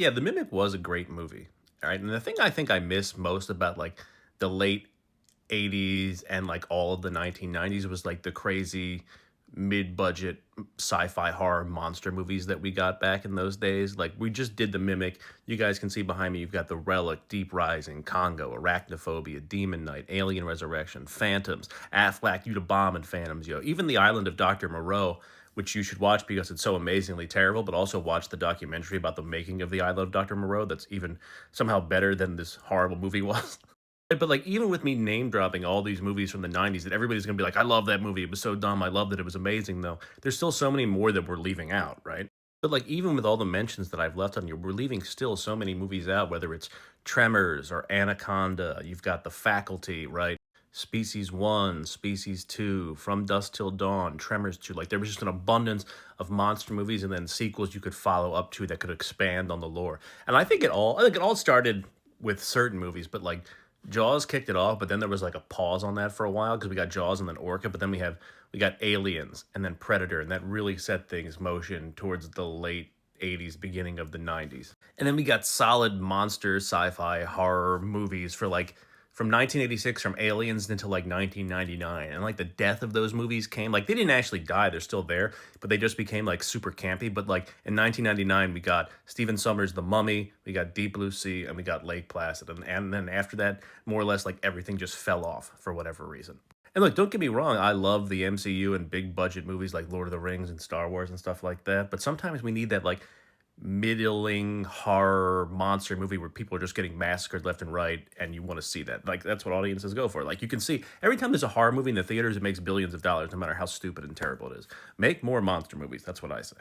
Yeah, The Mimic was a great movie. All right. And the thing I think I miss most about like the late 80s and like all of the 1990s was like the crazy mid-budget sci-fi horror monster movies that we got back in those days. Like we just did The Mimic. You guys can see behind me you've got The Relic, Deep Rising, Congo, Arachnophobia, Demon Knight, Alien Resurrection, Phantoms, Aflac, You to Bomb and Phantoms, yo. Even The Island of Dr. Moreau, which you should watch because it's so amazingly terrible, but also watch the documentary about the making of The Island of Dr. Moreau that's even somehow better than this horrible movie was. But, like, even with me name dropping all these movies from the '90s that everybody's gonna be like, "I love that movie. It was so dumb. I loved it. It was amazing," though. There's still so many more that we're leaving out, right? But, like, even with all the mentions that I've left on you, we're leaving still so many movies out, whether it's Tremors or Anaconda. You've got The Faculty, right? Species 1, Species 2, From Dusk Till Dawn, Tremors 2. Like, there was just an abundance of monster movies and then sequels you could follow up to that could expand on the lore. And I think it all started with certain movies, but, like, Jaws kicked it off, but then there was like a pause on that for a while because we got Jaws and then Orca, but then we got Aliens and then Predator, and that really set things motion towards the late 80s, beginning of the 90s. And then we got solid monster sci-fi horror movies for like from 1986 from Aliens until like 1999. And like the death of those movies came like they didn't actually die, they're still there, but they just became like super campy. But like in 1999 we got Stephen Sommers' The Mummy, we got Deep Blue Sea, and we got Lake Placid. And then after that, more or less like everything just fell off for whatever reason. And look, don't get me wrong, I love the MCU and big budget movies like Lord of the Rings and Star Wars and stuff like that. But sometimes we need that like middling horror monster movie where people are just getting massacred left and right and you want to see that. Like that's what audiences go for. Like you can see every time there's a horror movie in the theaters, it makes billions of dollars no matter how stupid and terrible it is. Make more monster movies. That's what I say.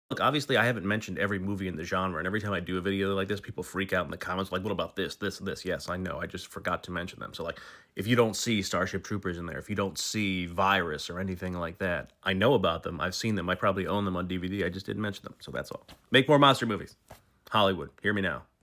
Look, obviously, I haven't mentioned every movie in the genre, and every time I do a video like this, people freak out in the comments, like, what about this, this, and this? Yes, I know, I just forgot to mention them. So, like, if you don't see Starship Troopers in there, if you don't see Virus or anything like that, I know about them, I've seen them, I probably own them on DVD, I just didn't mention them, so that's all. Make more monster movies. Hollywood, hear me now.